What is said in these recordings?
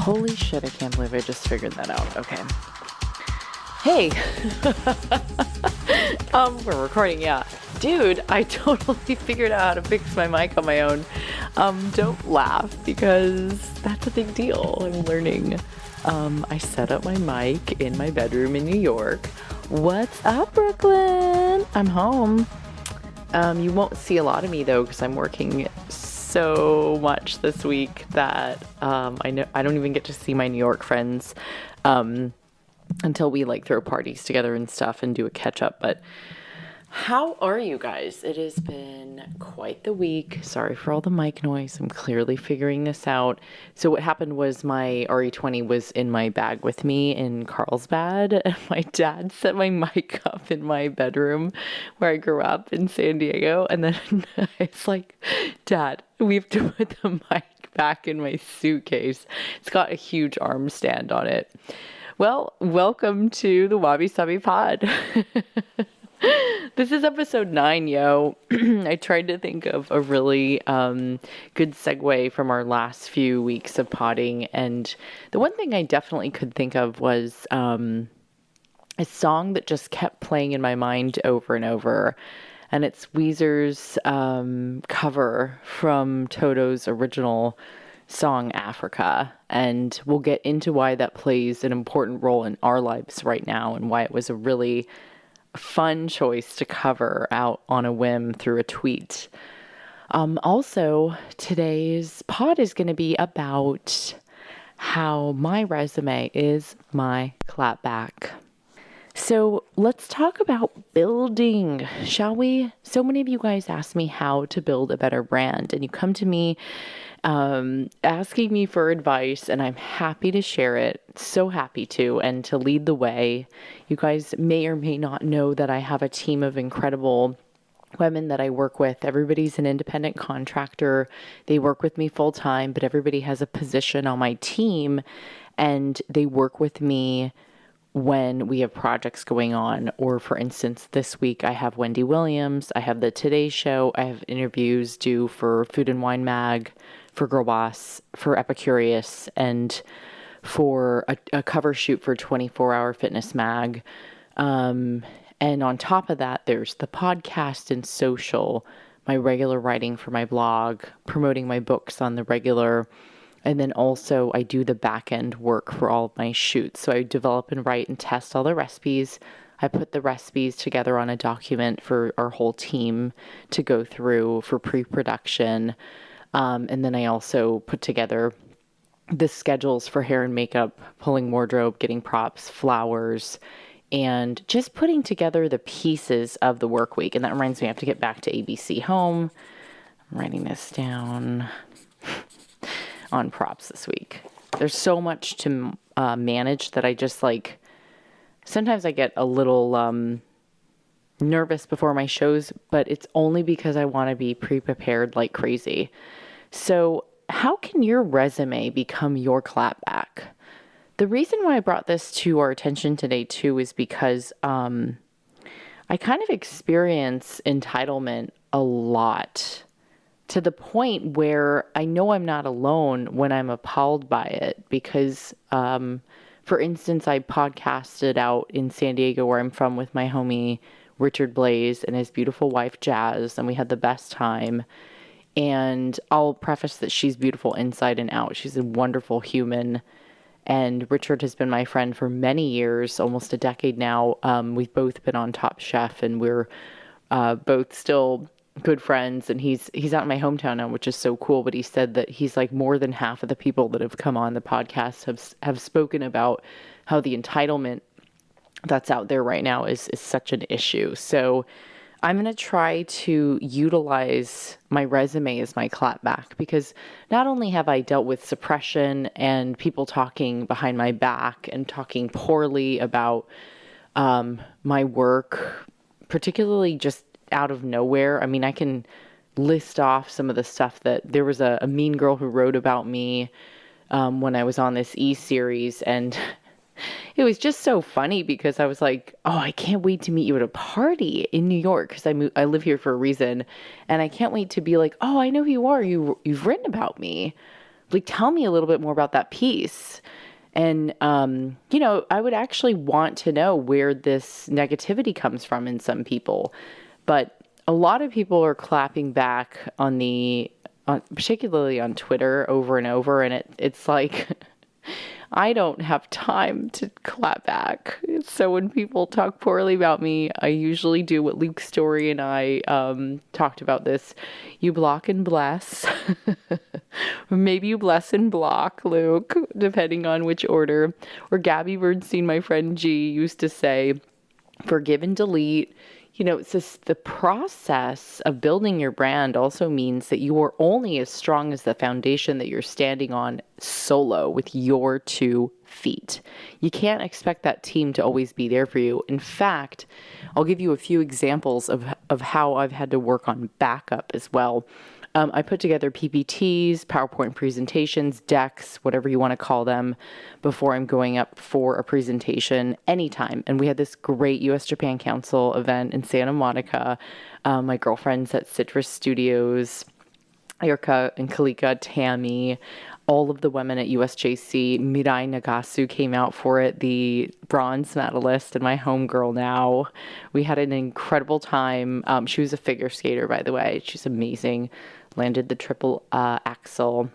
Holy shit, I can't believe I just figured that out. Okay. Hey. We're recording, yeah. Dude, I totally figured out how to fix my mic on my own. Don't laugh because that's a big deal. I'm learning. I set up my mic in my bedroom in New York. What's up, Brooklyn? I'm home. You won't see a lot of me though because I'm working so much this week that I don't even get to see my New York friends until we throw parties together and stuff and do a catch up. But how are you guys? It has been quite the week. Sorry for all the mic noise. I'm clearly figuring this out. So what happened was my RE20 was in my bag with me in Carlsbad, and my dad set my mic up in my bedroom where I grew up in San Diego. And then it's like, Dad, we have to put the mic back in my suitcase. It's got a huge arm stand on it. Well, welcome to the Wabi Sabi Pod. This is episode 9, yo. I tried to think of a really good segue from our last few weeks of podding. And the one thing I definitely could think of was a song that just kept playing in my mind over and over. And it's Weezer's cover from Toto's original song, Africa. And we'll get into why that plays an important role in our lives right now and why it was a really fun choice to cover out on a whim through a tweet. Also, today's pod is going to be about how my resume is my clapback. So let's talk about building, shall we? So many of you guys ask me how to build a better brand, and you come to me asking me for advice, and I'm happy to share it. So happy to, and to lead the way. You guys may or may not know that I have a team of incredible women that I work with. Everybody's an independent contractor. They work with me full time, but everybody has a position on my team, and they work with me when we have projects going on. Or for instance, this week I have Wendy Williams, I have the Today Show, I have interviews due for Food and Wine Mag, for Girl Boss, for Epicurious, and for a cover shoot for 24 Hour Fitness Mag. And on top of that, there's the podcast and social, my regular writing for my blog, promoting my books on the regular. And then also I do the back end work for all of my shoots. So I develop and write and test all the recipes. I put the recipes together on a document for our whole team to go through for pre-production. And then I also put together the schedules for hair and makeup, pulling wardrobe, getting props, flowers, and just putting together the pieces of the work week. And that reminds me, I have to get back to ABC Home. I'm writing this down on props this week. There's so much to manage that I just sometimes I get a little nervous before my shows, but it's only because I want to be pre-prepared like crazy. So how can your resume become your clapback? The reason why I brought this to our attention today too is because I kind of experience entitlement a lot, to the point where I know I'm not alone when I'm appalled by it. Because, for instance, I podcasted out in San Diego, where I'm from, with my homie Richard Blaze and his beautiful wife Jazz, and we had the best time. And I'll preface that she's beautiful inside and out. She's a wonderful human. And Richard has been my friend for many years, almost a decade now. We've both been on Top Chef, and we're both still good friends. And he's out in my hometown now, which is so cool. But he said that he's more than half of the people that have come on the podcast have spoken about how the entitlement that's out there right now is such an issue. So I'm going to try to utilize my resume as my clapback, because not only have I dealt with suppression and people talking behind my back and talking poorly about my work, particularly just out of nowhere. I mean, I can list off some of the stuff that there was a mean girl who wrote about me when I was on this E-series, and it was just so funny because I was like, oh, I can't wait to meet you at a party in New York, because I live here for a reason, and I can't wait to be like, oh, I know who you are. You've written about me. like, tell me a little bit more about that piece. And, I would actually want to know where this negativity comes from in some people. But a lot of people are clapping back particularly on Twitter over and over. And it's like, I don't have time to clap back. So when people talk poorly about me, I usually do what Luke Story and I talked about this. You block and bless. Or maybe you bless and block, Luke, depending on which order. Or Gabby Bernstein, my friend G, used to say, forgive and delete. It's just the process of building your brand also means that you are only as strong as the foundation that you're standing on solo with your 2 feet. You can't expect that team to always be there for you. In fact, I'll give you a few examples of how I've had to work on backup as well. I put together PPTs, PowerPoint presentations, decks, whatever you want to call them, before I'm going up for a presentation anytime. And we had this great U.S.-Japan Council event in Santa Monica. My girlfriends at Citrus Studios, Erica and Kalika, Tammy, all of the women at USJC, Mirai Nagasu came out for it, the bronze medalist and my homegirl now. We had an incredible time. She was a figure skater, by the way. She's amazing. Landed the triple axel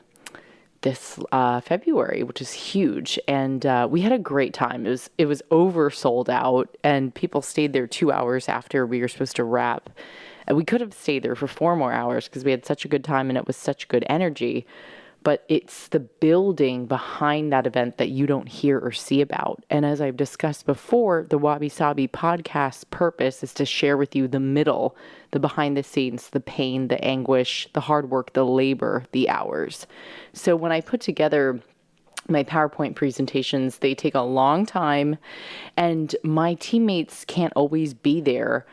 this February, which is huge. And we had a great time. It was oversold out, and people stayed there 2 hours after we were supposed to wrap. And we could have stayed there for 4 more hours because we had such a good time and it was such good energy. But it's the building behind that event that you don't hear or see about. And as I've discussed before, the Wabi Sabi Podcast purpose is to share with you the middle, the behind the scenes, the pain, the anguish, the hard work, the labor, the hours. So when I put together my PowerPoint presentations, they take a long time, and my teammates can't always be there.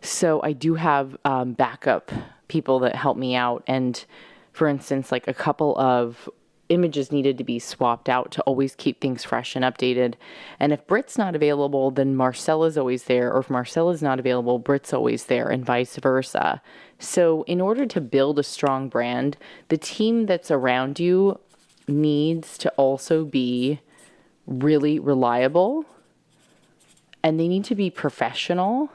So I do have backup people that help me out. And for instance, like a couple of images needed to be swapped out to always keep things fresh and updated. And if Britt's not available, then Marcella's always there. Or if Marcella's not available, Britt's always there, and vice versa. So in order to build a strong brand, the team that's around you needs to also be really reliable, and they need to be professional,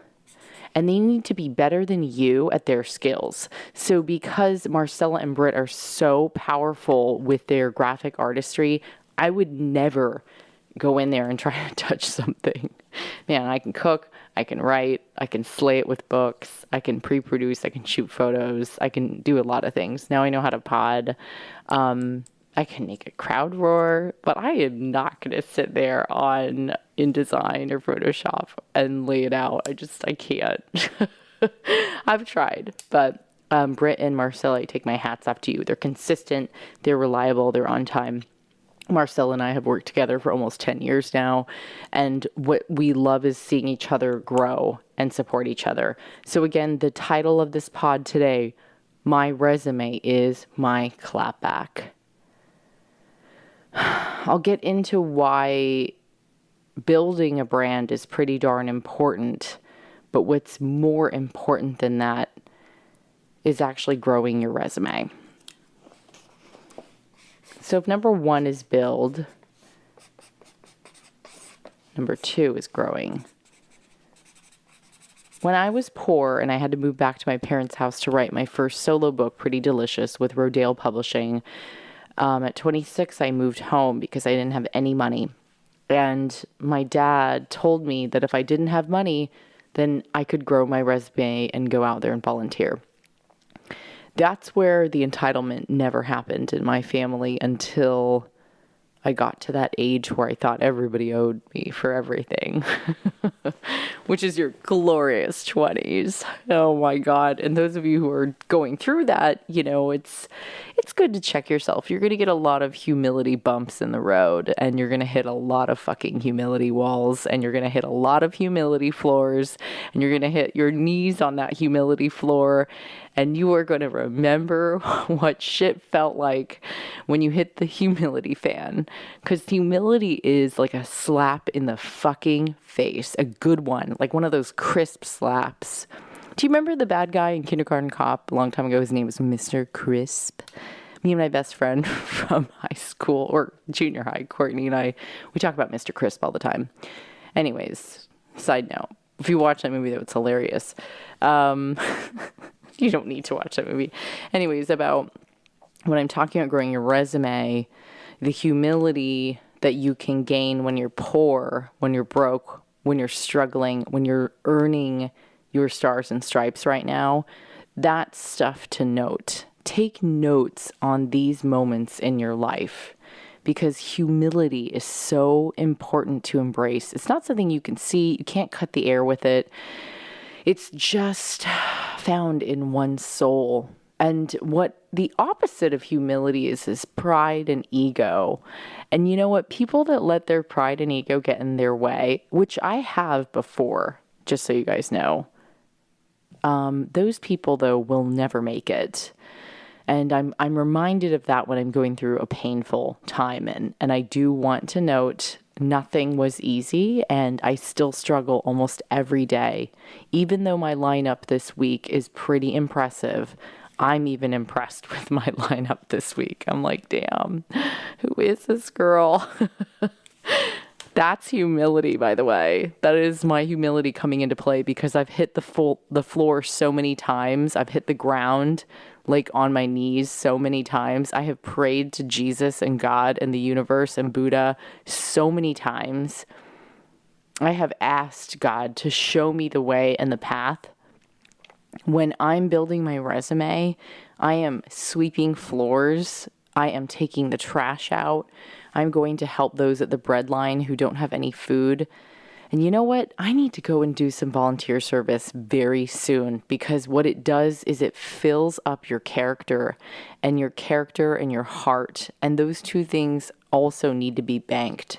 and they need to be better than you at their skills. So because Marcella and Britt are so powerful with their graphic artistry, I would never go in there and try to touch something. Man, I can cook, I can write, I can slay it with books, I can pre-produce, I can shoot photos, I can do a lot of things. Now I know how to pod. I can make a crowd roar, but I am not going to sit there on InDesign or Photoshop and lay it out. I can't. I've tried, but Britt and Marcella, I take my hats off to you. They're consistent, they're reliable, they're on time. Marcella and I have worked together for almost 10 years now, and what we love is seeing each other grow and support each other. So again, the title of this pod today, my resume is my clapback. I'll get into why building a brand is pretty darn important, but what's more important than that is actually growing your resume. So if number 1 is build, number 2 is growing. When I was poor and I had to move back to my parents' house to write my first solo book, Pretty Delicious, with Rodale Publishing, at 26, I moved home because I didn't have any money. And my dad told me that if I didn't have money, then I could grow my resume and go out there and volunteer. That's where the entitlement never happened in my family until I got to that age where I thought everybody owed me for everything, which is your glorious 20s. Oh my God. And those of you who are going through that, it's good to check yourself. You're going to get a lot of humility bumps in the road, and you're going to hit a lot of fucking humility walls, and you're going to hit a lot of humility floors, and you're going to hit your knees on that humility floor, and you are going to remember what shit felt like when you hit the humility fan. Because humility is like a slap in the fucking face. A good one. Like one of those crisp slaps. Do you remember the bad guy in Kindergarten Cop a long time ago? His name was Mr. Crisp. Me and my best friend from high school or junior high, Courtney and I, we talk about Mr. Crisp all the time. Anyways, side note, if you watch that movie, though, it's hilarious. You don't need to watch that movie. Anyways, about when I'm talking about growing your resume, the humility that you can gain when you're poor, when you're broke, when you're struggling, when you're earning your stars and stripes right now, that's stuff to note. Take notes on these moments in your life because humility is so important to embrace. It's not something you can see. You can't cut the air with it. It's just found in one's soul. And what the opposite of humility is pride and ego. And you know what? People that let their pride and ego get in their way, which I have before, just so you guys know, those people, though, will never make it. And I'm reminded of that when I'm going through a painful time. And I do want to note nothing was easy, and I still struggle almost every day. Even though my lineup this week is pretty impressive, I'm even impressed with my lineup this week. I'm like, damn, who is this girl? That's humility, by the way. That is my humility coming into play because I've hit the floor so many times. I've hit the ground like on my knees so many times. I have prayed to Jesus and God and the universe and Buddha so many times. I have asked God to show me the way and the path. When I'm building my resume, I am sweeping floors. I am taking the trash out. I'm going to help those at the bread line who don't have any food. And you know what? I need to go and do some volunteer service very soon because what it does is it fills up your character and your heart. And those two things also need to be banked.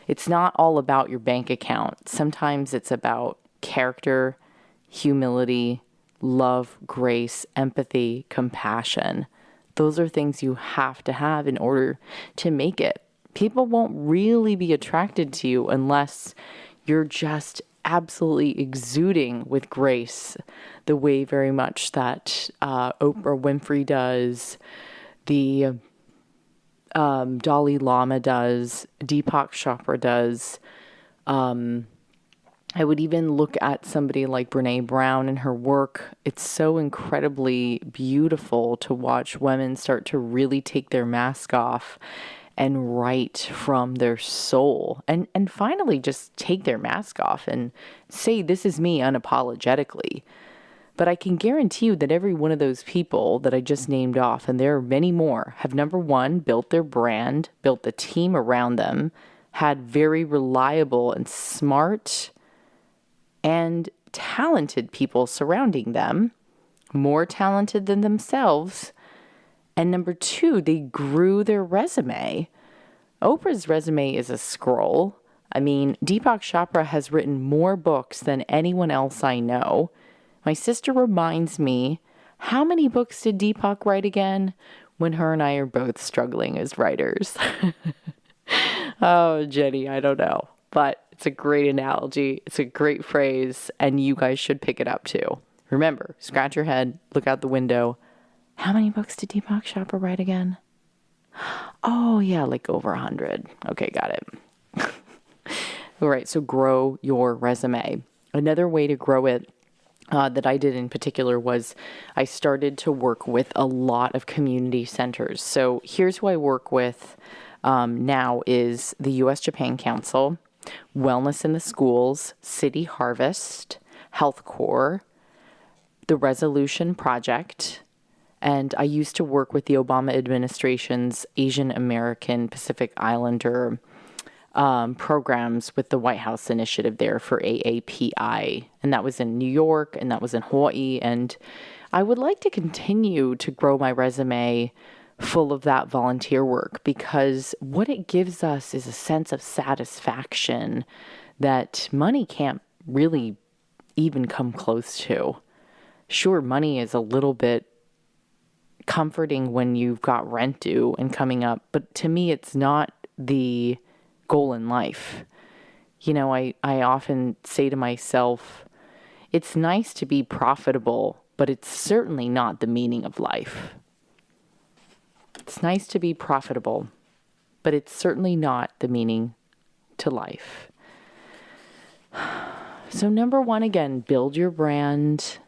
It's not all about your bank account. Sometimes it's about character, humility, love, grace, empathy, compassion. Those are things you have to have in order to make it. People won't really be attracted to you unless you're just absolutely exuding with grace, the way very much that Oprah Winfrey does, the Dalai Lama does, Deepak Chopra does. I would even look at somebody like Brene Brown and her work. It's so incredibly beautiful to watch women start to really take their mask off and write from their soul and finally just take their mask off and say, this is me unapologetically. But I can guarantee you that every one of those people that I just named off, and there are many more, have number one, built their brand, built the team around them, had very reliable and smart and talented people surrounding them, more talented than themselves. And number two, they grew their resume. Oprah's resume is a scroll. I mean, Deepak Chopra has written more books than anyone else I know. My sister reminds me, how many books did Deepak write again? When her and I are both struggling as writers. Oh, Jenny, I don't know. But it's a great analogy. It's a great phrase, and you guys should pick it up too. Remember, scratch your head, look out the window. How many books did Deepak Chopra write again? Oh, yeah, like over 100. Okay, got it. All right, so grow your resume. Another way to grow it that I did in particular was I started to work with a lot of community centers. So here's who I work with now is the U.S. Japan Council, Wellness in the Schools, City Harvest, Health Corps, the Resolution Project, and I used to work with the Obama administration's Asian American Pacific Islander programs with the White House initiative there for AAPI. And that was in New York and that was in Hawaii. And I would like to continue to grow my resume full of that volunteer work because what it gives us is a sense of satisfaction that money can't really even come close to. Sure, money is a little bit comforting when you've got rent due and coming up, but to me, it's not the goal in life. You know, I often say to myself, it's nice to be profitable, but it's certainly not the meaning of life. nice to be profitable, but it's certainly not the meaning to life. So number one, again, build your brand,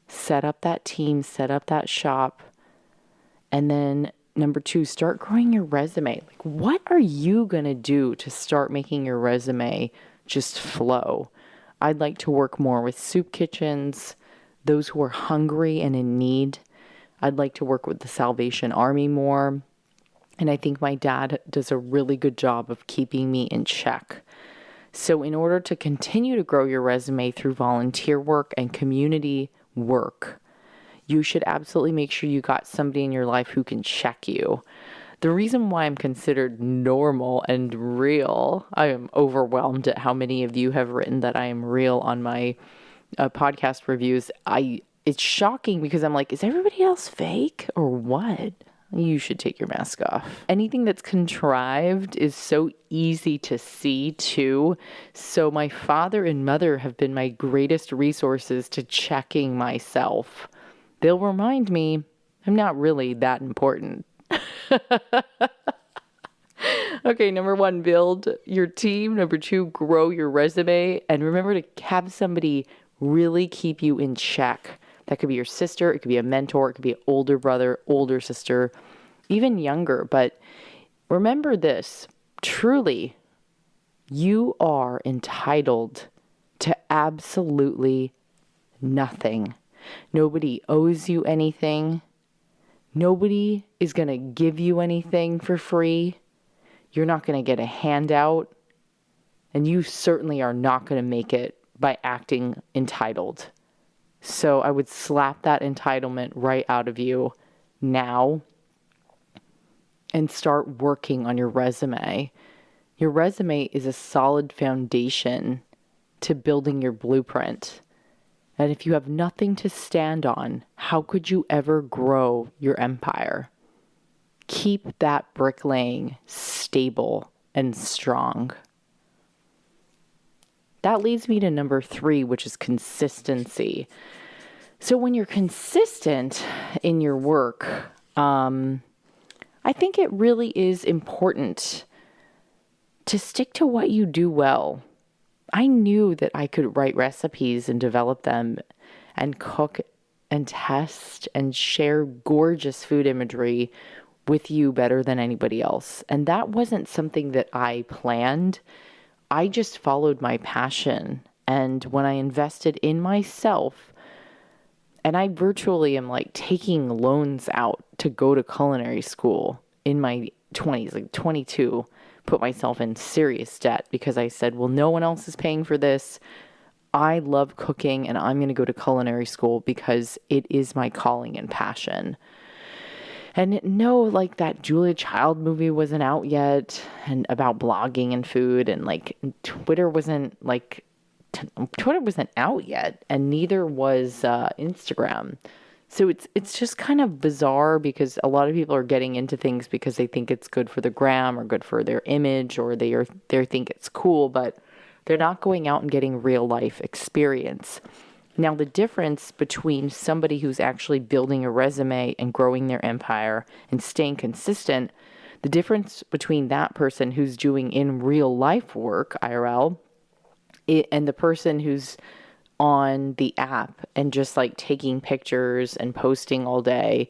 set up that team, set up that shop. And then number two, start growing your resume. Like, what are you going to do to start making your resume just flow? I'd like to work more with soup kitchens, those who are hungry and in need. I'd like to work with the Salvation Army more. And I think my dad does a really good job of keeping me in check. So in order to continue to grow your resume through volunteer work and community work, you should absolutely make sure you got somebody in your life who can check you. The reason why I'm considered normal and real, I am overwhelmed at how many of you have written that I am real on my podcast reviews. It's shocking because I'm like, is everybody else fake or what? You should take your mask off. Anything that's contrived is so easy to see too. So my father and mother have been my greatest resources to checking myself. They'll remind me I'm not really that important. Okay, number one, build your team. Number two, grow your resume. And remember to have somebody really keep you in check. That could be your sister. It could be a mentor. It could be an older brother, older sister, even younger. But remember this, truly, you are entitled to absolutely nothing. Nobody owes you anything. Nobody is going to give you anything for free. You're not going to get a handout. And you certainly are not going to make it by acting entitled. So I would slap that entitlement right out of you now and start working on your resume. Your resume is a solid foundation to building your blueprint. And if you have nothing to stand on, how could you ever grow your empire? Keep that bricklaying stable and strong. That leads me to number three, which is consistency. So when you're consistent in your work, I think it really is important to stick to what you do well. I knew that I could write recipes and develop them and cook and test and share gorgeous food imagery with you better than anybody else. And that wasn't something that I planned. I just followed my passion. And when I invested in myself, and I virtually am like taking loans out to go to culinary school in my 20s, like 22, put myself in serious debt because I said, well, no one else is paying for this. I love cooking and I'm going to go to culinary school because it is my calling and passion. And no, like that Julia Child movie wasn't out yet and about blogging and food, and like Twitter wasn't out yet, and neither was Instagram. So it's just kind of bizarre because a lot of people are getting into things because they think it's good for the gram or good for their image, or they think it's cool, but they're not going out and getting real life experience. Now, the difference between somebody who's actually building a resume and growing their empire and staying consistent, the difference between that person who's doing in real life work, IRL, and the person who's on the app and just like taking pictures and posting all day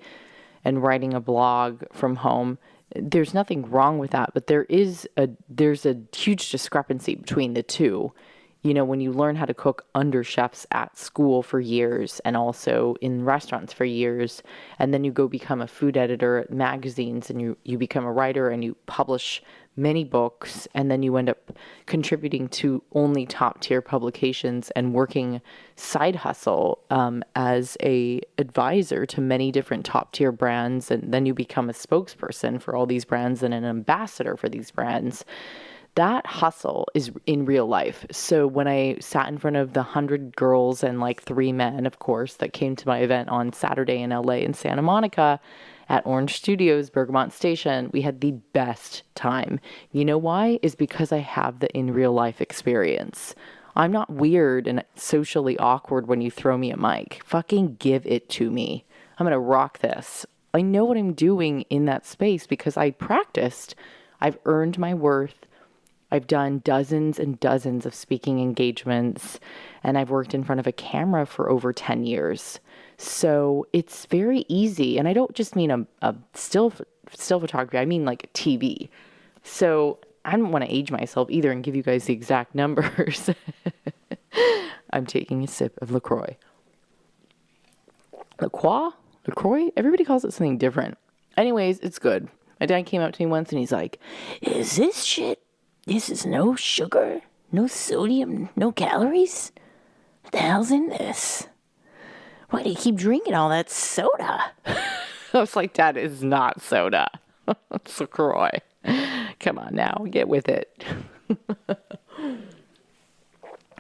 and writing a blog from home, there's nothing wrong with that, but there's a huge discrepancy between the two. You know, when you learn how to cook under chefs at school for years and also in restaurants for years, and then you go become a food editor at magazines and you become a writer and you publish many books, and then you end up contributing to only top tier publications and working side hustle as a advisor to many different top tier brands, and then you become a spokesperson for all these brands and an ambassador for these brands. That hustle is in real life. So when I sat in front of the 100 girls and like 3 men, of course, that came to my event on Saturday in LA in Santa Monica at Orange Studios, Bergamot Station, we had the best time. You know why? Is because I have the in real life experience. I'm not weird and socially awkward when you throw me a mic. Fucking give it to me. I'm going to rock this. I know what I'm doing in that space because I practiced. I've earned my worth. I've done dozens and dozens of speaking engagements, and I've worked in front of a camera for over 10 years. So it's very easy. And I don't just mean a still photography. I mean like TV. So I don't want to age myself either and give you guys the exact numbers. I'm taking a sip of LaCroix. LaCroix? Everybody calls it something different. Anyways, it's good. My dad came up to me once and he's like, "Is this shit? This is no sugar, no sodium, no calories? What the hell's in this? Why do you keep drinking all that soda?" I was like, "Dad, it's not soda. It's LaCroix. Come on now, get with it."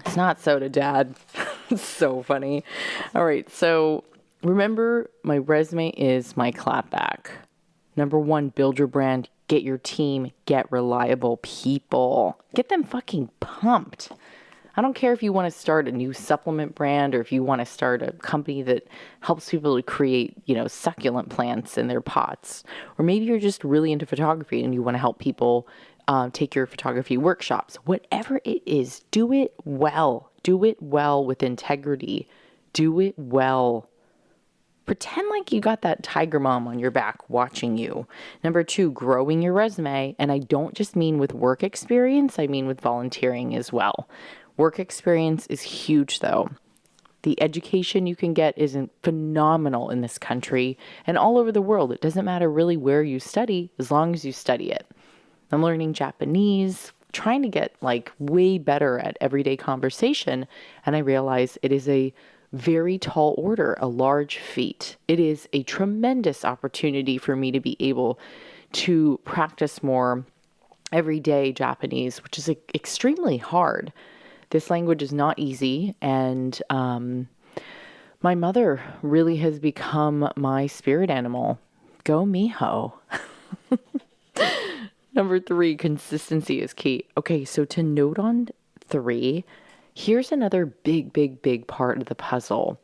It's not soda, Dad. It's so funny. All right, so remember, my resume is my clapback. Number 1, build your brand, get your team, get reliable people. Get them fucking pumped. I don't care if you want to start a new supplement brand or if you want to start a company that helps people to create, succulent plants in their pots. Or maybe you're just really into photography and you want to help people take your photography workshops. Whatever it is, do it well. Do it well with integrity. Do it well. Pretend like you got that tiger mom on your back watching you. Number 2, growing your resume. And I don't just mean with work experience, I mean with volunteering as well. Work experience is huge though. The education you can get is phenomenal in this country and all over the world. It doesn't matter really where you study as long as you study it. I'm learning Japanese, trying to get way better at everyday conversation. And I realize it is a very tall order, a large feat. It is a tremendous opportunity for me to be able to practice more everyday Japanese, which is extremely hard. This language is not easy, and my mother really has become my spirit animal. Go Miho. Number 3, consistency is key. Okay, so to note on 3, here's another big part of the puzzle.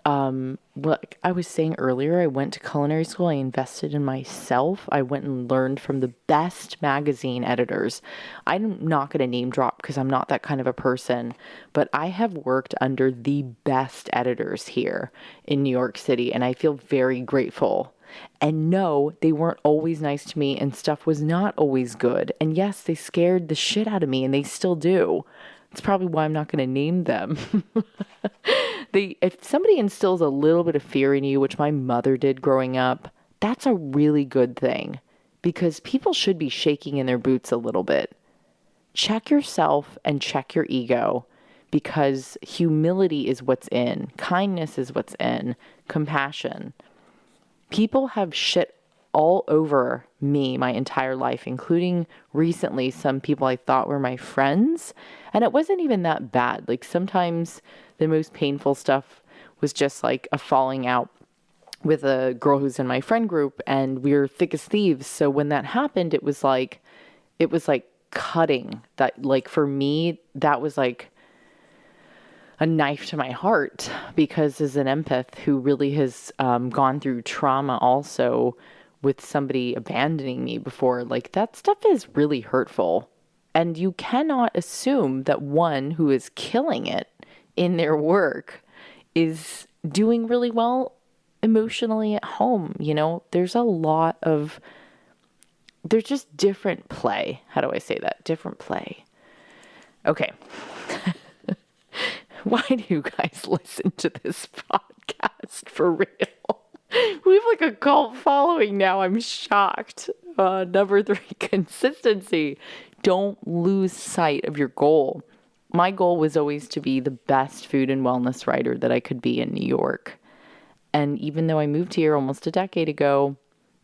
Like I was saying earlier, I went to culinary school. I invested in myself. I went and learned from the best magazine editors. I'm not going to name drop because I'm not that kind of a person, but I have worked under the best editors here in New York City, and I feel very grateful. And no, they weren't always nice to me, and stuff was not always good. And yes, they scared the shit out of me, and they still do. It's probably why I'm not going to name them. If somebody instills a little bit of fear in you, which my mother did growing up, that's a really good thing because people should be shaking in their boots a little bit. Check yourself and check your ego because humility is what's in. Kindness is what's in. Compassion. People have shit all over me my entire life, including recently some people I thought were my friends. And it wasn't even that bad. Sometimes the most painful stuff was just a falling out with a girl who's in my friend group, and we were thick as thieves. So when that happened, it was like cutting. That for me, that was like a knife to my heart because as an empath who really has gone through trauma also with somebody abandoning me before, that stuff is really hurtful. And you cannot assume that one who is killing it in their work is doing really well emotionally at home. There's just different play. How do I say that? Different play. Okay. Why do you guys listen to this podcast for real? We have a cult following now. I'm shocked. Number 3, consistency. Don't lose sight of your goal. My goal was always to be the best food and wellness writer that I could be in New York. And even though I moved here almost a decade ago,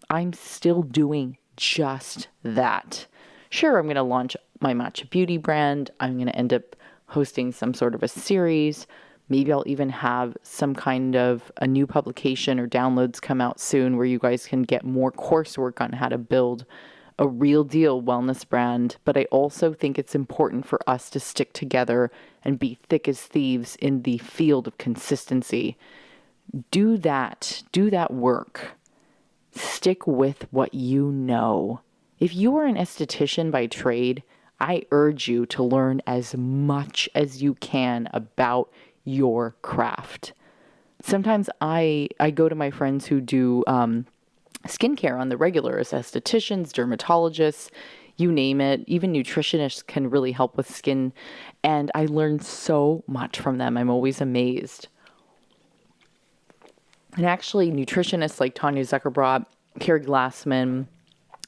I'm still doing just that. Sure, I'm going to launch my matcha beauty brand. I'm going to end up hosting some sort of a series. Maybe I'll even have some kind of a new publication or downloads come out soon where you guys can get more coursework on how to build a real deal wellness brand. But I also think it's important for us to stick together and be thick as thieves in the field of consistency. Do that work. Stick with what you know. If you are an esthetician by trade, I urge you to learn as much as you can about your craft. Sometimes I go to my friends who do skincare on the regular as estheticians, dermatologists, you name it. Even nutritionists can really help with skin. And I learn so much from them. I'm always amazed. And actually, nutritionists like Tanya Zuckerbrot, Carrie Glassman,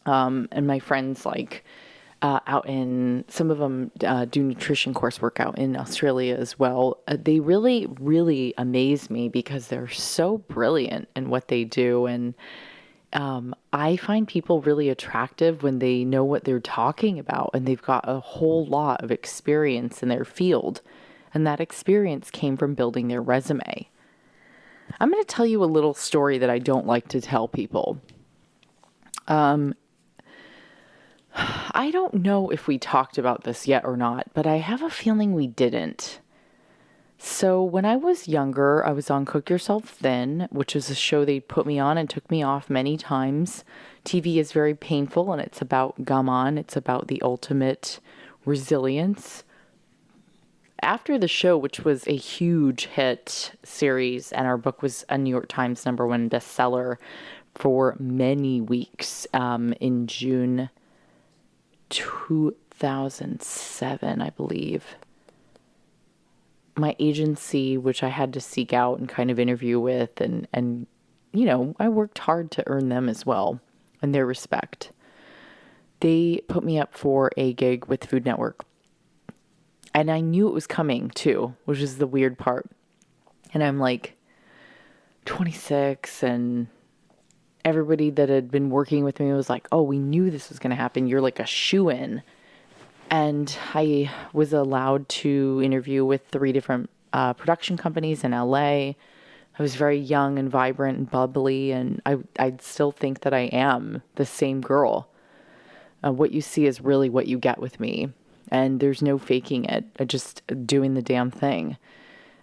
and my friends like out in, some of them do nutrition coursework out in Australia as well. They really, really amaze me because they're so brilliant in what they do. And I find people really attractive when they know what they're talking about and they've got a whole lot of experience in their field. And that experience came from building their resume. I'm going to tell you a little story that I don't like to tell people. I don't know if we talked about this yet or not, but I have a feeling we didn't. So when I was younger, I was on Cook Yourself Thin, which is a show they put me on and took me off many times. TV is very painful, and it's about gaman. It's about the ultimate resilience. After the show, which was a huge hit series, and our book was a New York Times #1 bestseller for many weeks, in June 2007, I believe. My agency, which I had to seek out and kind of interview with, and you know, I worked hard to earn them as well and their respect. They put me up for a gig with Food Network. And I knew it was coming too, which is the weird part. And I'm like 26, and everybody that had been working with me was like, oh, we knew this was going to happen. You're like a shoo-in. And I was allowed to interview with 3 different production companies in LA. I was very young and vibrant and bubbly, and I still think that I am the same girl. What you see is really what you get with me. And there's no faking it. I just doing the damn thing.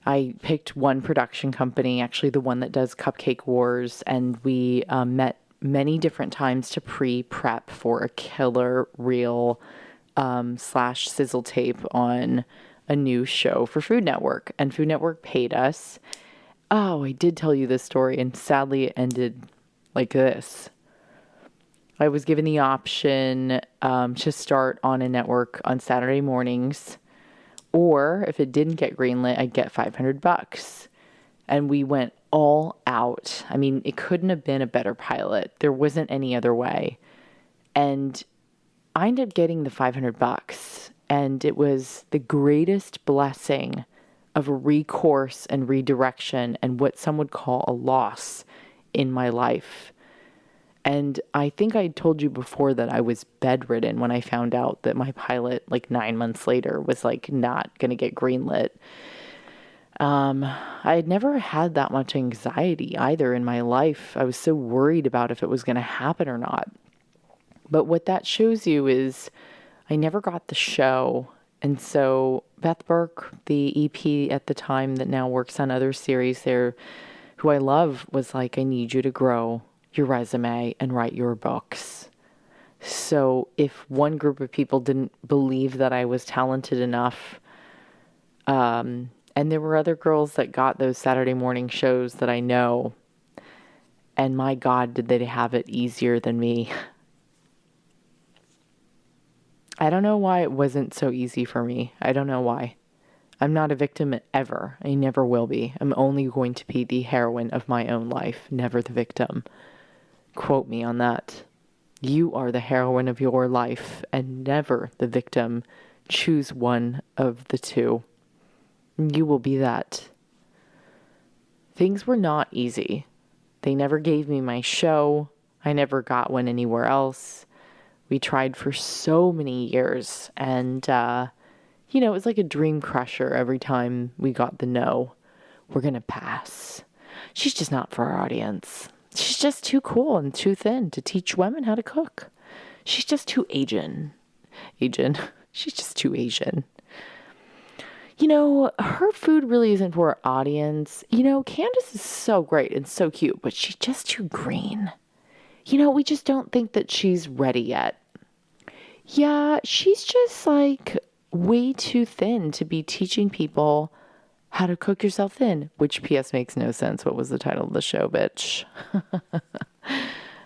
I picked one production company, actually the one that does Cupcake Wars, and we met many different times to pre-prep for a killer reel / sizzle tape on a new show for Food Network. And Food Network paid us. Oh, I did tell you this story, and sadly it ended like this. I was given the option to start on a network on Saturday mornings, or if it didn't get greenlit, I'd get $500. And we went all out. I mean, it couldn't have been a better pilot. There wasn't any other way. And I ended up getting the $500, and it was the greatest blessing of a recourse and redirection and what some would call a loss in my life. And I think I told you before that I was bedridden when I found out that my pilot, like 9 months later, was like not going to get greenlit. I had never had that much anxiety either in my life. I was so worried about if it was going to happen or not. But what that shows you is I never got the show. And so Beth Burke, the EP at the time that now works on other series there, who I love, was like, I need you to grow your resume and write your books. So if one group of people didn't believe that I was talented enough, and there were other girls that got those Saturday morning shows that I know, and my God, did they have it easier than me. I don't know why it wasn't so easy for me. I don't know why. I'm not a victim ever. I never will be. I'm only going to be the heroine of my own life, never the victim. Quote me on that. You are the heroine of your life and never the victim. Choose one of the two. You will be that. Things were not easy. They never gave me my show. I never got one anywhere else. We tried for so many years, and it was like a dream crusher every time we got the no. We're going to pass. She's just not for our audience. She's just too cool and too thin to teach women how to cook. She's just too Asian. She's just too Asian. Her food really isn't for our audience. Candice is so great and so cute, but she's just too green. we just don't think that she's ready yet. Yeah, she's just like way too thin to be teaching people how to cook yourself thin, which PS makes no sense. What was the title of the show, bitch?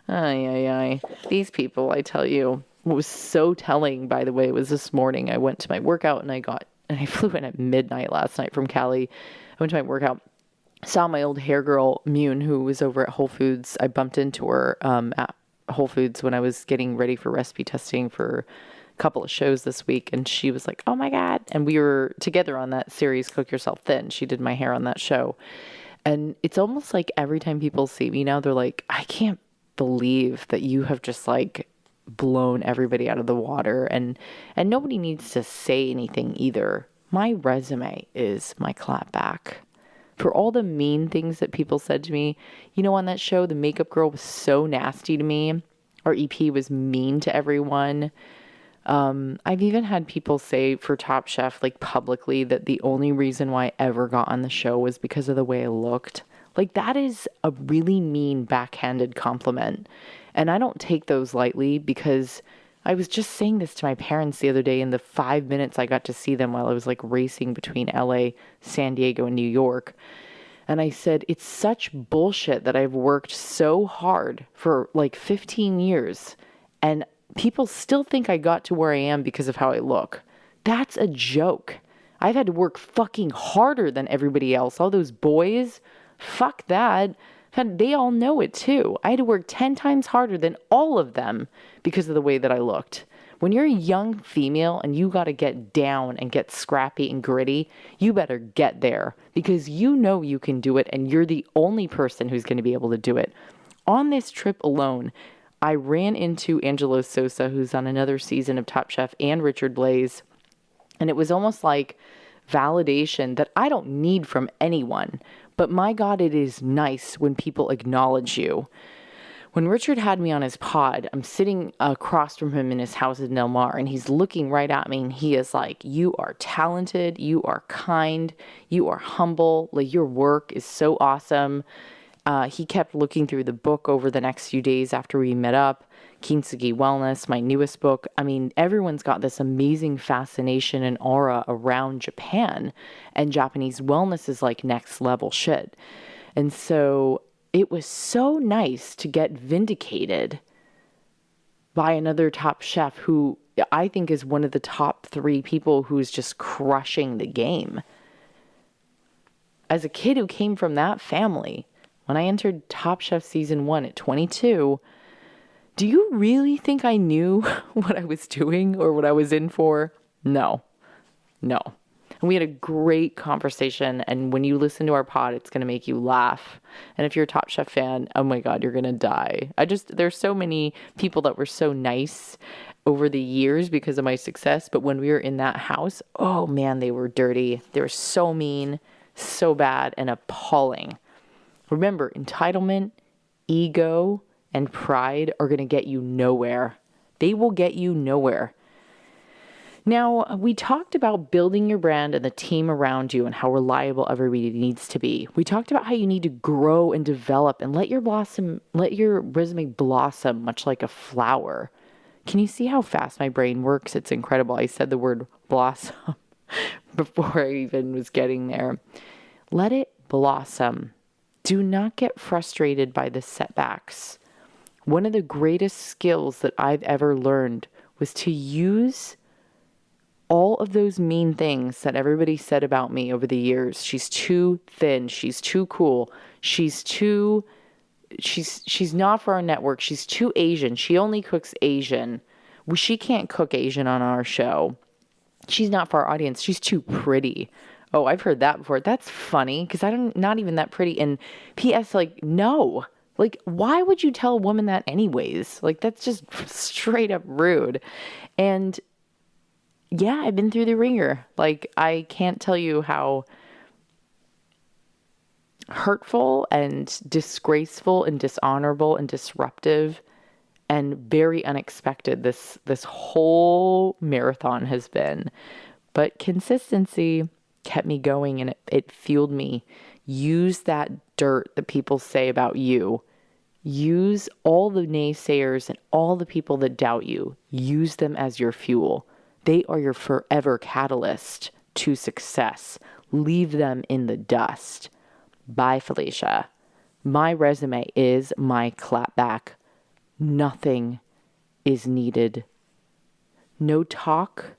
Ay. These people, I tell you, what was so telling, by the way, was this morning I went to my workout and I flew in at midnight last night from Cali. I went to my workout, saw my old hair girl, Mune, who was over at Whole Foods. I bumped into her at Whole Foods when I was getting ready for recipe testing for a couple of shows this week. And she was like, oh my God. And we were together on that series, Cook Yourself Thin. She did my hair on that show. And it's almost like every time people see me now, they're like, I can't believe that you have just like blown everybody out of the water. And nobody needs to say anything either. My resume is my clapback. For all the mean things that people said to me, on that show, the makeup girl was so nasty to me. Our EP was mean to everyone. I've even had people say for Top Chef, like publicly, that the only reason why I ever got on the show was because of the way I looked. Like, that is a really mean backhanded compliment. And I don't take those lightly, because I was just saying this to my parents the other day in the 5 minutes I got to see them while I was like racing between LA, San Diego, and New York. And I said, it's such bullshit that I've worked so hard for like 15 years and people still think I got to where I am because of how I look. That's a joke. I've had to work fucking harder than everybody else. All those boys, fuck that. They all know it too. I had to work 10 times harder than all of them because of the way that I looked. When you're a young female and you got to get down and get scrappy and gritty, you better get there, because you know you can do it and you're the only person who's going to be able to do it. On this trip alone, I ran into Angelo Sosa, who's on another season of Top Chef, and Richard Blais. And it was almost like validation that I don't need from anyone. But my God, it is nice when people acknowledge you. When Richard had me on his pod, I'm sitting across from him in his house in Del Mar, and he's looking right at me, and he is like, you are talented, you are kind, you are humble, like your work is so awesome. He kept looking through the book over the next few days after we met up, Kintsugi Wellness, my newest book. I mean, everyone's got this amazing fascination and aura around Japan, and Japanese wellness is like next level shit. And so it was so nice to get vindicated by another top chef who I think is one of the top 3 people who's just crushing the game. As a kid who came from that family, when I entered Top Chef Season 1 at 22, do you really think I knew what I was doing or what I was in for? No. And we had a great conversation, and when you listen to our pod, it's going to make you laugh. And if you're a Top Chef fan, oh my God, you're going to die. There's so many people that were so nice over the years because of my success, but when we were in that house, oh man, they were dirty. They were so mean, so bad, and appalling. Remember, entitlement, ego, and pride are going to get you nowhere. They will get you nowhere. Now, we talked about building your brand and the team around you and how reliable everybody needs to be. We talked about how you need to grow and develop and let your resume blossom much like a flower. Can you see how fast my brain works? It's incredible. I said the word blossom before I even was getting there. Let it blossom. Do not get frustrated by the setbacks. One of the greatest skills that I've ever learned was to use all of those mean things that everybody said about me over the years. She's too thin. She's too cool. She's not for our network. She's too Asian. She only cooks Asian. She can't cook Asian on our show. She's not for our audience. She's too pretty. Oh, I've heard that before. That's funny because I'm not even that pretty. And P.S. like, no. Like, why would you tell a woman that anyways? Like, that's just straight up rude. And yeah, I've been through the ringer. Like, I can't tell you how hurtful and disgraceful and dishonorable and disruptive and very unexpected this whole marathon has been. But consistency kept me going, and it fueled me. Use that dirt that people say about you Use all the naysayers and all the people that doubt you. Use them as your fuel. They are your forever catalyst to success. Leave them in the dust. Bye, Felicia. My resume is my clapback. Nothing is needed. No talk,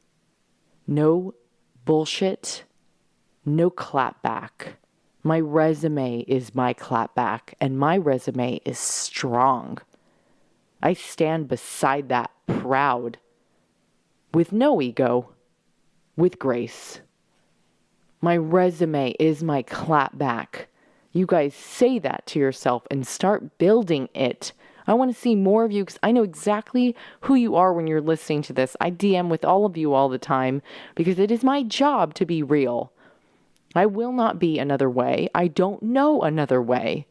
no bullshit, no clapback. My resume is my clapback, and my resume is strong. I stand beside that proud, with no ego, with grace. My resume is my clapback. You guys say that to yourself and start building it. I want to see more of you because I know exactly who you are when you're listening to this. I DM with all of you all the time because it is my job to be real. I will not be another way. I don't know another way.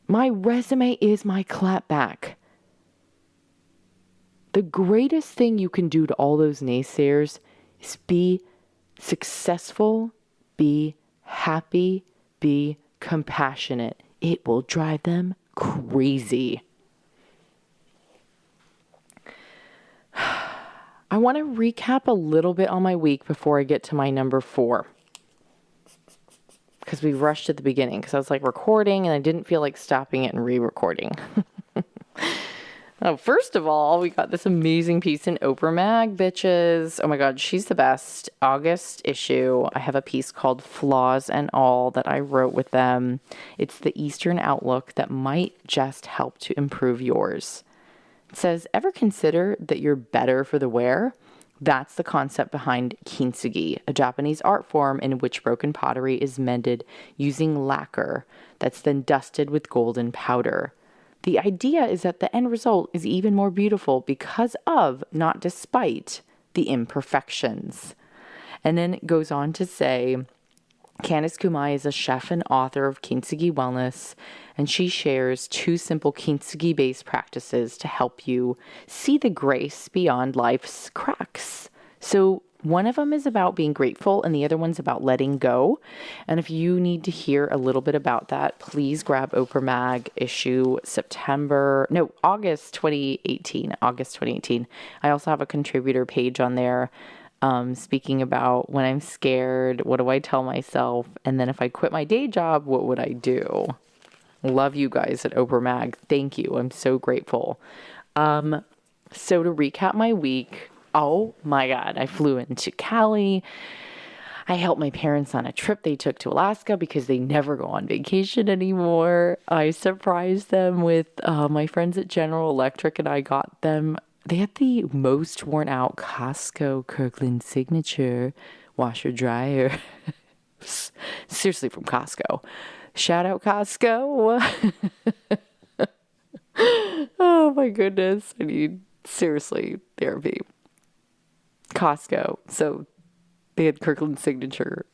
My resume is my clapback. The greatest thing you can do to all those naysayers is be successful, be happy, be compassionate. It will drive them crazy. I want to recap a little bit on my week before I get to my number 4. Because we rushed at the beginning. Because I was like recording and I didn't feel like stopping it and re-recording. Oh, first of all, we got this amazing piece in Oprah Mag, bitches. Oh my God, she's the best. August issue. I have a piece called Flaws and All that I wrote with them. It's the Eastern outlook that might just help to improve yours. It says, ever consider that you're better for the wear? That's the concept behind kintsugi, a Japanese art form in which broken pottery is mended using lacquer that's then dusted with golden powder. The idea is that the end result is even more beautiful because of, not despite, the imperfections. And then it goes on to say, Candice Kumai is a chef and author of Kintsugi Wellness, and she shares 2 simple kintsugi-based practices to help you see the grace beyond life's cracks. So one of them is about being grateful, and the other one's about letting go. And if you need to hear a little bit about that, please grab Oprah Mag issue August 2018. I also have a contributor page on there. Speaking about when I'm scared, what do I tell myself? And then if I quit my day job, what would I do? Love you guys at Oprah Mag. Thank you. I'm so grateful. So to recap my week, oh my God, I flew into Cali. I helped my parents on a trip they took to Alaska because they never go on vacation anymore. I surprised them with my friends at General Electric, and I got them. They had the most worn out Costco Kirkland Signature washer dryer. Seriously, from Costco. Shout out Costco. Oh my goodness. I need seriously therapy. Costco. So they had Kirkland Signature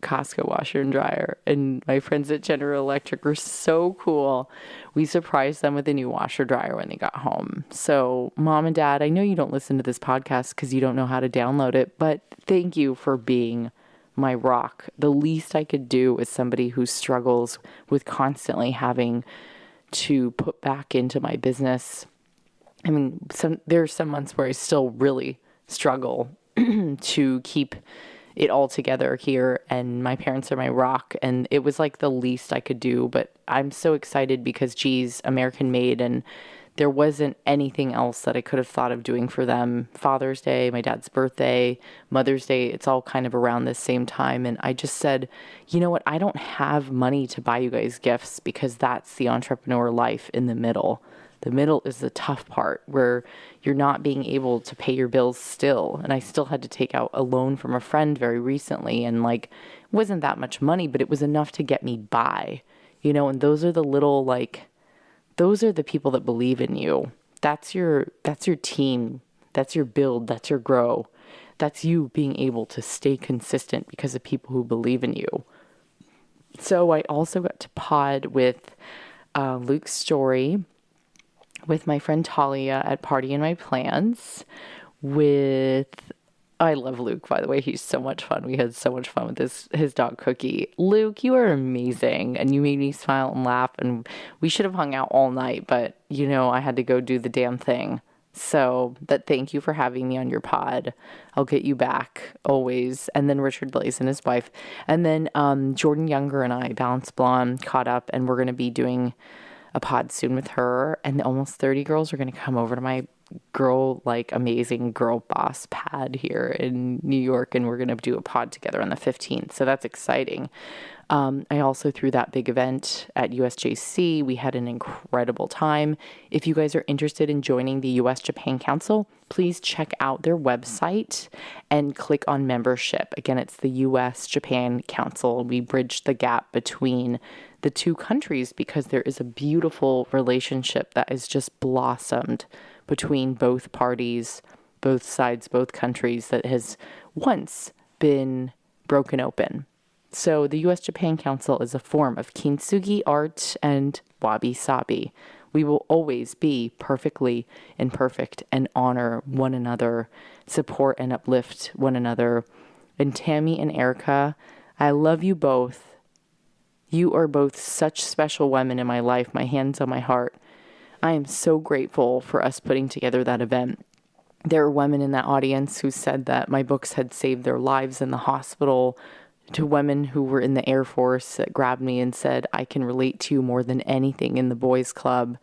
Costco washer and dryer, and my friends at General Electric were so cool. We surprised them with a new washer dryer when they got home. So Mom and Dad, I know you don't listen to this podcast because you don't know how to download it, but thank you for being my rock. The least I could do as somebody who struggles with constantly having to put back into my business. I mean, there are some months where I still really struggle to keep it all together here, and my parents are my rock, and it was like the least I could do. But I'm so excited because, geez, American made, and there wasn't anything else that I could have thought of doing for them. Father's Day, my dad's birthday, Mother's Day, it's all kind of around the same time. And I just said, you know what? I don't have money to buy you guys gifts because that's the entrepreneur life in the middle. The middle is the tough part where you're not being able to pay your bills still. And I still had to take out a loan from a friend very recently. And like, it wasn't that much money, but it was enough to get me by, you know, and those are the little, like, those are the people that believe in you. That's your team. That's your build. That's your grow. That's you being able to stay consistent because of people who believe in you. So I also got to pod with Luke's story with my friend Talia at Party in My Plans, with I love Luke, by the way. He's so much fun. We had so much fun with his dog Cookie. Luke, you are amazing, and you made me smile and laugh, and we should have hung out all night, but, I had to go do the damn thing. So, but thank you for having me on your pod. I'll get you back, always. And then Richard Blaze and his wife. And then Jordan Younger and I, Balance Blonde, caught up, and we're going to be doing a pod soon with her. And almost 30 girls are going to come over to my amazing girl boss pad here in New York, and we're going to do a pod together on the 15th. So that's exciting. I also threw that big event at USJC. We had an incredible time. If you guys are interested in joining the US-Japan Council, please check out their website and click on membership. Again, it's the US-Japan Council. We bridged the gap between the two countries because there is a beautiful relationship that has just blossomed between both parties, both sides, both countries, that has once been broken open. So the US-Japan Council is a form of kintsugi art and wabi sabi. We will always be perfectly imperfect and honor one another, support and uplift one another. And Tammy and Erica, I love you both. You are both such special women in my life, my hands on my heart. I am so grateful for us putting together that event. There are women in that audience who said that my books had saved their lives in the hospital, to women who were in the Air Force that grabbed me and said, I can relate to you more than anything in the boys club,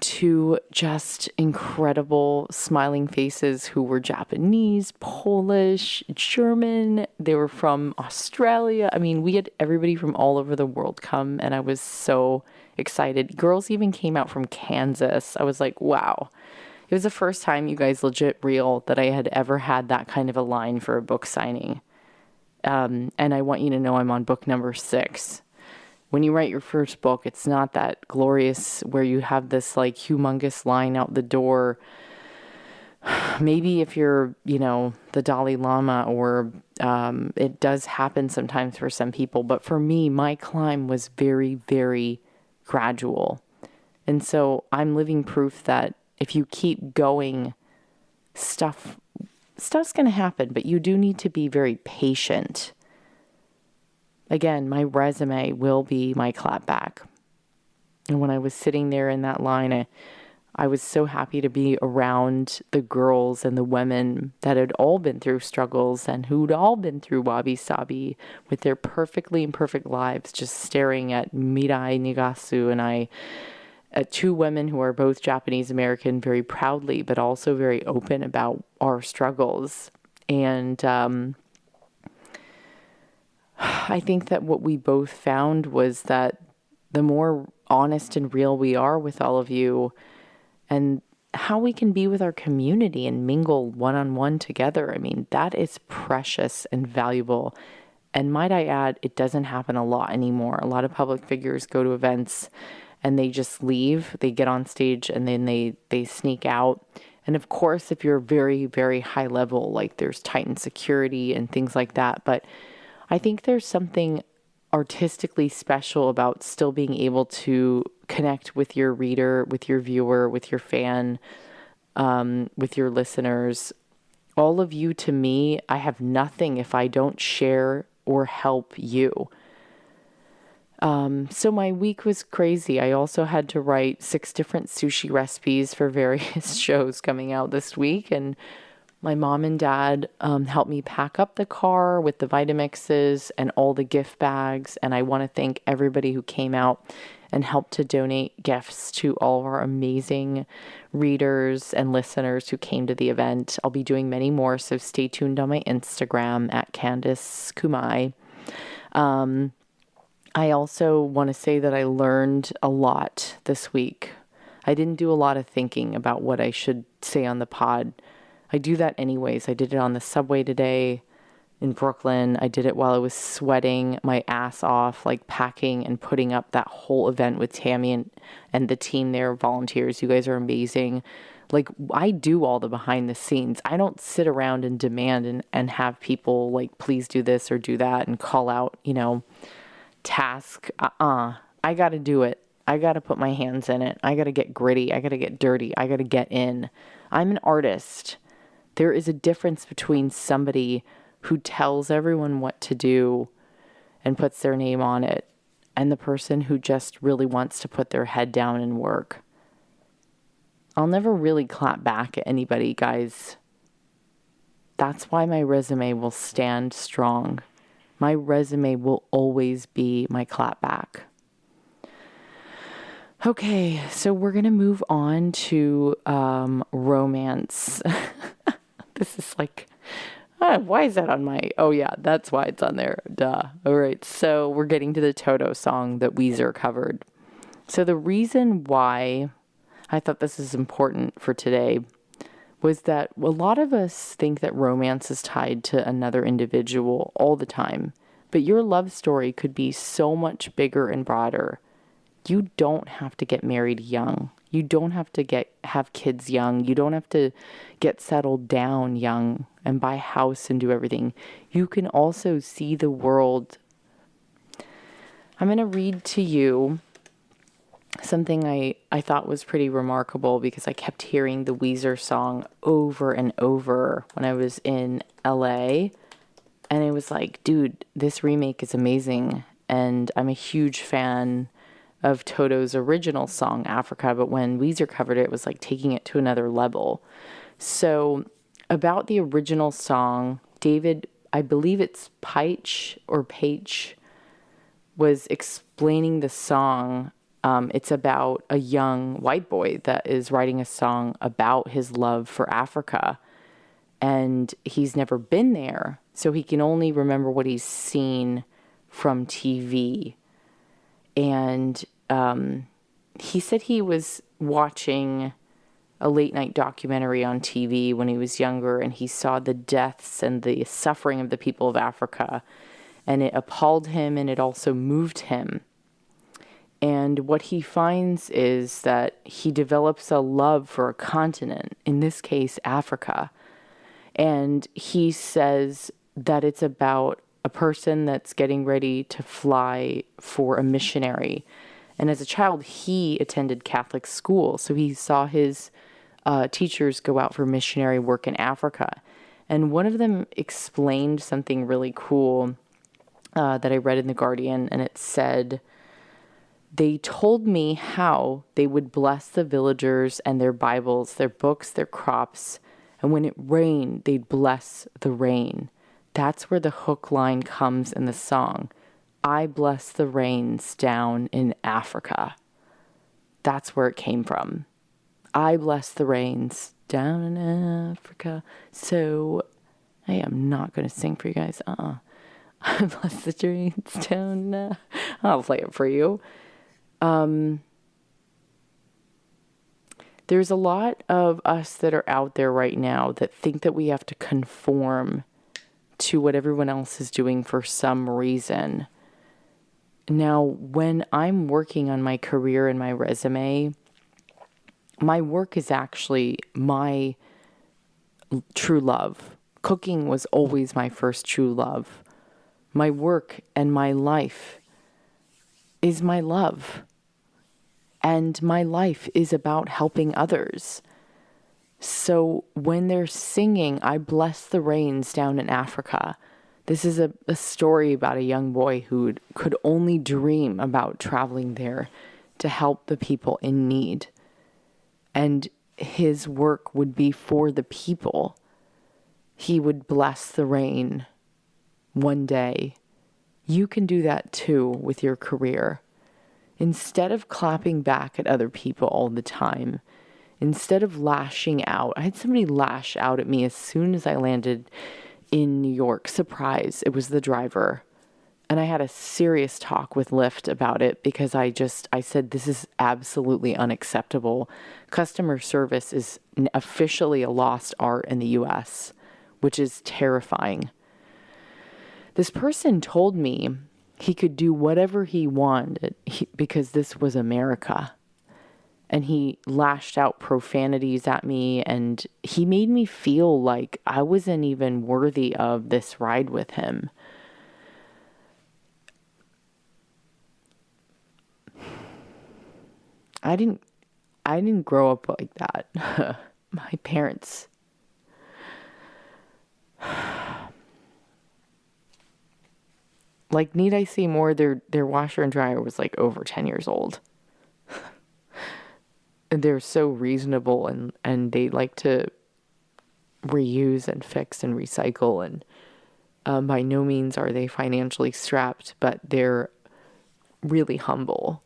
to just incredible smiling faces who were Japanese, Polish, German. They were from Australia. I mean, we had everybody from all over the world come, and I was so excited. Girls even came out from Kansas. I was like, wow. It was the first time, you guys, legit real, that I had ever had that kind of a line for a book signing. And I want you to know I'm on book number 6. When you write your first book, it's not that glorious where you have this humongous line out the door. Maybe if you're, the Dalai Lama, or it does happen sometimes for some people. But for me, my climb was very, very gradual. And so I'm living proof that if you keep going, stuff's going to happen, but you do need to be very patient. Again, my resume will be my clapback. And when I was sitting there in that line, I was so happy to be around the girls and the women that had all been through struggles and who'd all been through Wabi Sabi with their perfectly imperfect lives, just staring at Mirai Nigasu and I, two women who are both Japanese American, very proudly, but also very open about our struggles. And I think that what we both found was that the more honest and real we are with all of you, and how we can be with our community and mingle one-on-one together, I mean, that is precious and valuable. And might I add, it doesn't happen a lot anymore. A lot of public figures go to events and they just leave. They get on stage and then they sneak out. And of course, if you're very, very high level, there's tightened security and things like that. But I think there's something artistically special about still being able to connect with your reader, with your viewer, with your fan, with your listeners. All of you, to me, I have nothing if I don't share or help you. So my week was crazy. I also had to write 6 different sushi recipes for various shows coming out this week. And my mom and dad helped me pack up the car with the Vitamixes and all the gift bags. And I want to thank everybody who came out and helped to donate gifts to all of our amazing readers and listeners who came to the event. I'll be doing many more, so stay tuned on my Instagram at Candice Kumai. I also want to say that I learned a lot this week. I didn't do a lot of thinking about what I should say on the pod. I do that anyways. I did it on the subway today in Brooklyn. I did it while I was sweating my ass off, packing and putting up that whole event with Tammy and the team there, volunteers. You guys are amazing. I do all the behind the scenes. I don't sit around and demand and have people please do this or do that and call out, task. I got to do it. I got to put my hands in it. I got to get gritty. I got to get dirty. I got to get in. I'm an artist. There is a difference between somebody who tells everyone what to do and puts their name on it, and the person who just really wants to put their head down and work. I'll never really clap back at anybody, guys. That's why my resume will stand strong. My resume will always be my clap back. Okay, so we're going to move on to romance. This is like, why is that on my, oh yeah, that's why it's on there. Duh. All right, so we're getting to the Toto song that Weezer covered. So the reason why I thought this is important for today was that a lot of us think that romance is tied to another individual all the time, but your love story could be so much bigger and broader. You don't have to get married young. You don't have to have kids young. You don't have to get settled down young and buy a house and do everything. You can also see the world. I'm going to read to you something I thought was pretty remarkable because I kept hearing the Weezer song over and over when I was in LA. And it was like, dude, this remake is amazing. And I'm a huge fan of Toto's original song, Africa. But when Weezer covered it, it was like taking it to another level. So about the original song, David, I believe it's Paich, was explaining the song. It's about a young white boy that is writing a song about his love for Africa. And he's never been there, so he can only remember what he's seen from TV. And he said he was watching a late night documentary on TV when he was younger, and he saw the deaths and the suffering of the people of Africa. And it appalled him, and it also moved him. And what he finds is that he develops a love for a continent, in this case, Africa. And he says that it's about a person that's getting ready to fly for a missionary. And as a child, he attended Catholic school, so he saw his teachers go out for missionary work in Africa. And one of them explained something really cool that I read in The Guardian, and it said, they told me how they would bless the villagers and their Bibles, their books, their crops, and when it rained, they'd bless the rain. That's where the hook line comes in the song. I bless the rains down in Africa. That's where it came from. I bless the rains down in Africa. So, hey, I'm not going to sing for you guys. I bless the rains down. I'll play it for you. There's a lot of us that are out there right now that think that we have to conform to what everyone else is doing for some reason. Now, when I'm working on my career and my resume, my work is actually my true love. Cooking was always my first true love. My work and my life is my love. And my life is about helping others. So when they're singing, I bless the rains down in Africa, this is a story about a young boy who could only dream about traveling there to help the people in need. And his work would be for the people. He would bless the rain one day. You can do that too with your career. Instead of clapping back at other people all the time, instead of lashing out, I had somebody lash out at me as soon as I landed in New York. Surprise, it was the driver. And I had a serious talk with Lyft about it because I said, this is absolutely unacceptable. Customer service is officially a lost art in the US, which is terrifying. This person told me he could do whatever he wanted because this was America. And he lashed out profanities at me, and he made me feel like I wasn't even worthy of this ride with him. I didn't grow up like that. My parents Like, need I say more? Their washer and dryer was like over 10 years old. And they're so reasonable, and they like to reuse and fix and recycle, and by no means are they financially strapped, but they're really humble.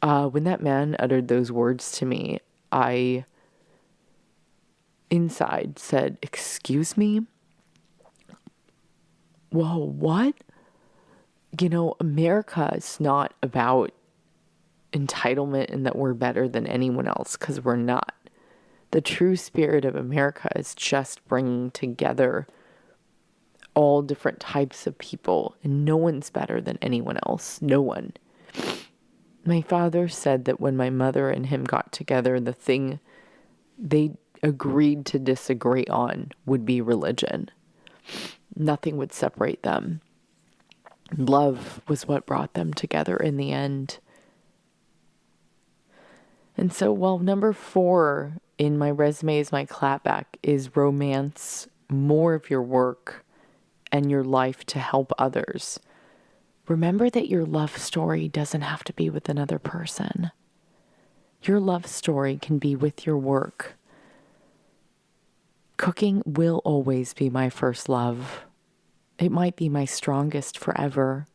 When that man uttered those words to me, I inside said, "Excuse me? Whoa, what?" America is not about entitlement and that we're better than anyone else, because we're not. The true spirit of America is just bringing together all different types of people, and no one's better than anyone else. No one. My father said that when my mother and him got together, the thing they agreed to disagree on would be religion. Nothing would separate them. Love was what brought them together in the end. And so, while number 4 in my resume is my clapback is romance more of your work and your life to help others, remember that your love story doesn't have to be with another person. Your love story can be with your work. Cooking will always be my first love. It might be my strongest forever.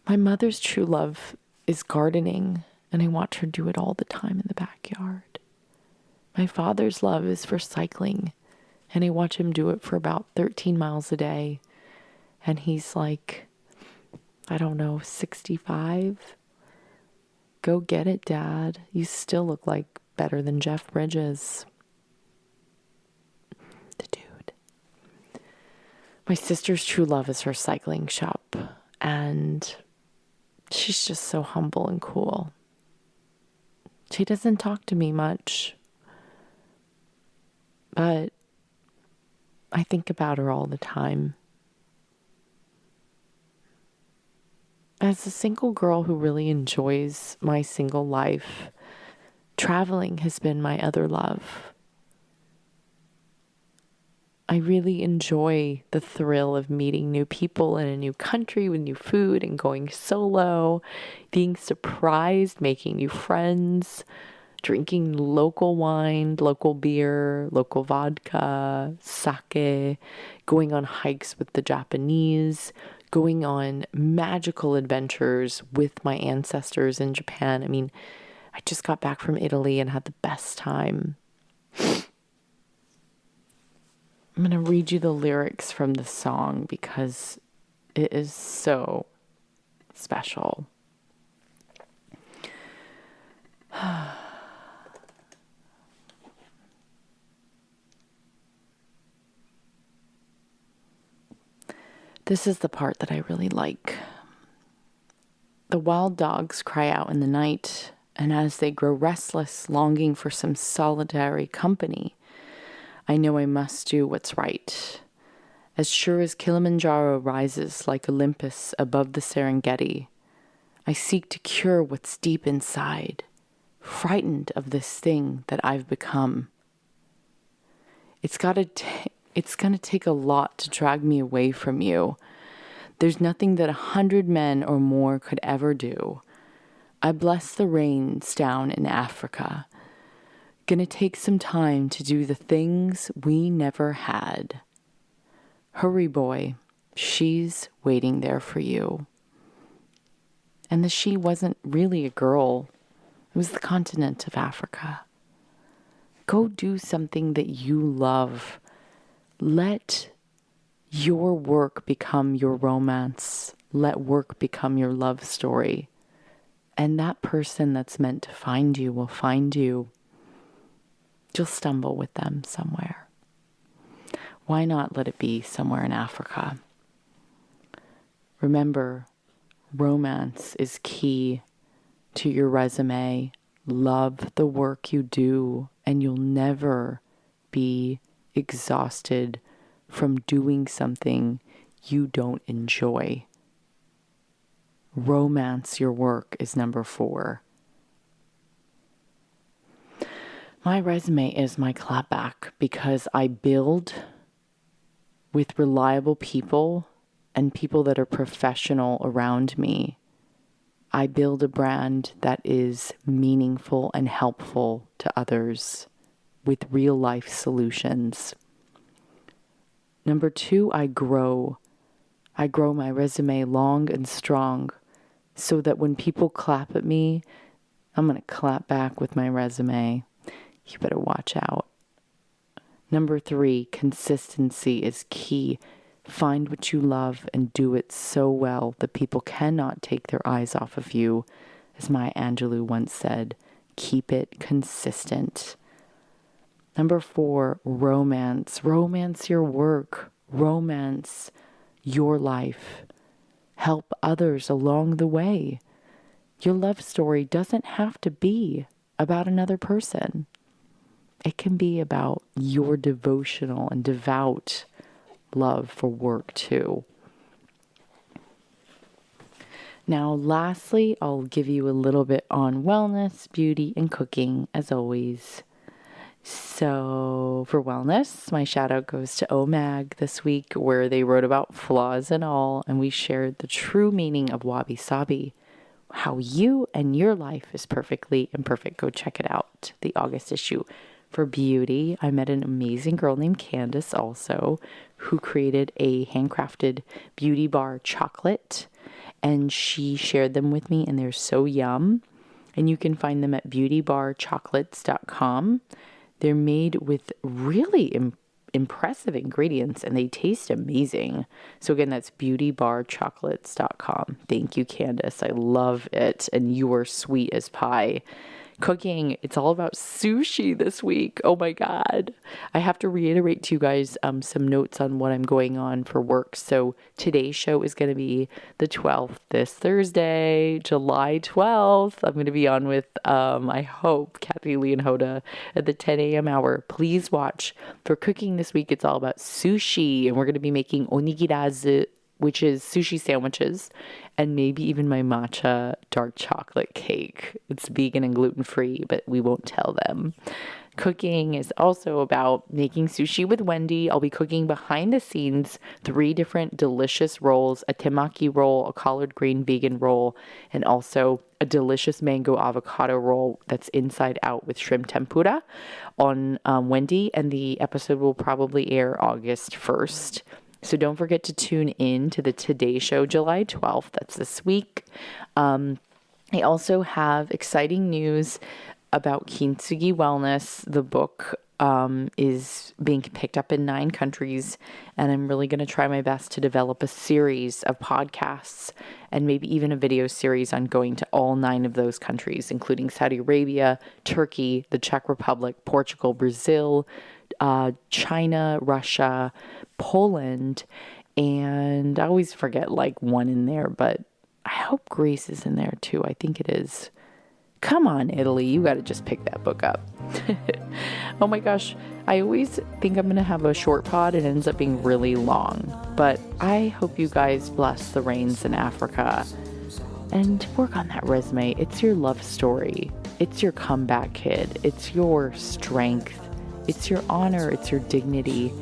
My mother's true love is gardening, and I watch her do it all the time in the backyard. My father's love is for cycling, and I watch him do it for about 13 miles a day. And he's like, 65. Go get it, Dad. You still look like better than Jeff Bridges. The dude. My sister's true love is her cycling shop, and she's just so humble and cool. She doesn't talk to me much, but I think about her all the time. As a single girl who really enjoys my single life, traveling has been my other love. I really enjoy the thrill of meeting new people in a new country with new food and going solo, being surprised, making new friends, drinking local wine, local beer, local vodka, sake, going on hikes with the Japanese, going on magical adventures with my ancestors in Japan. I mean, I just got back from Italy and had the best time. I'm going to read you the lyrics from the song because it is so special. This is the part that I really like. The wild dogs cry out in the night, and as they grow restless, longing for some solitary company, I know I must do what's right. As sure as Kilimanjaro rises like Olympus above the Serengeti, I seek to cure what's deep inside, frightened of this thing that I've become. It's going to take a lot to drag me away from you. There's nothing that 100 men or more could ever do. I bless the rains down in Africa. Gonna take some time to do the things we never had. Hurry, boy, she's waiting there for you. And the she wasn't really a girl. It was the continent of Africa. Go do something that you love. Let your work become your romance. Let work become your love story. And that person that's meant to find you will find you. You'll stumble with them somewhere. Why not let it be somewhere in Africa? Remember, romance is key to your resume. Love the work you do, and you'll never be exhausted from doing something you don't enjoy. Romance your work is number 4. My resume is my clapback because I build with reliable people and people that are professional around me. I build a brand that is meaningful and helpful to others with real life solutions. Number 2, I grow. I grow my resume long and strong so that when people clap at me, I'm going to clap back with my resume. You better watch out. Number 3, consistency is key. Find what you love and do it so well that people cannot take their eyes off of you. As Maya Angelou once said, keep it consistent. Number 4, romance. Romance your work. Romance your life. Help others along the way. Your love story doesn't have to be about another person. It can be about your devotional and devout love for work too. Now, lastly, I'll give you a little bit on wellness, beauty, and cooking, as always. So, for wellness, my shout out goes to OMAG this week, where they wrote about flaws and all, and we shared the true meaning of Wabi Sabi, how you and your life is perfectly imperfect. Go check it out, the August issue. For beauty, I met an amazing girl named Candice also, who created a handcrafted beauty bar chocolate, and she shared them with me, and they're so yum. And you can find them at beautybarchocolates.com. They're made with really impressive ingredients, and they taste amazing. So again, that's beautybarchocolates.com. Thank you, Candice. I love it, and you are sweet as pie. Cooking, it's all about sushi this week. Oh my God. I have to reiterate to you guys some notes on what I'm going on for work. So today's show is going to be the 12th, this Thursday, July 12th. I'm going to be on with, I hope, Kathy Lee and Hoda at the 10 a.m. hour. Please watch. For cooking this week, it's all about sushi, and we're going to be making onigirazu, which is sushi sandwiches, and maybe even my matcha dark chocolate cake. It's vegan and gluten-free, but we won't tell them. Cooking is also about making sushi with Wendy. I'll be cooking behind the scenes 3 different delicious rolls, a temaki roll, a collard green vegan roll, and also a delicious mango avocado roll that's inside out with shrimp tempura on Wendy, and the episode will probably air August 1st. So don't forget to tune in to the Today Show, July 12th. That's this week. I also have exciting news about Kintsugi Wellness. The book is being picked up in 9 countries, and I'm really going to try my best to develop a series of podcasts and maybe even a video series on going to all 9 of those countries, including Saudi Arabia, Turkey, the Czech Republic, Portugal, Brazil, China, Russia, Poland, and I always forget like one in there, but I hope Greece is in there too. I think it is. Come on, Italy, you got to just pick that book up. Oh my gosh, I always think I'm going to have a short pod. It ends up being really long, but I hope you guys bless the rains in Africa and work on that resume. It's your love story. It's your comeback kid. It's your strength. It's your honor, it's your dignity,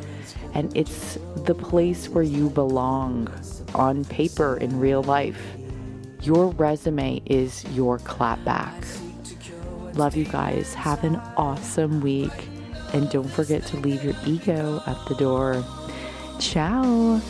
and it's the place where you belong on paper in real life. Your resume is your clapback. Love you guys. Have an awesome week, and don't forget to leave your ego at the door. Ciao.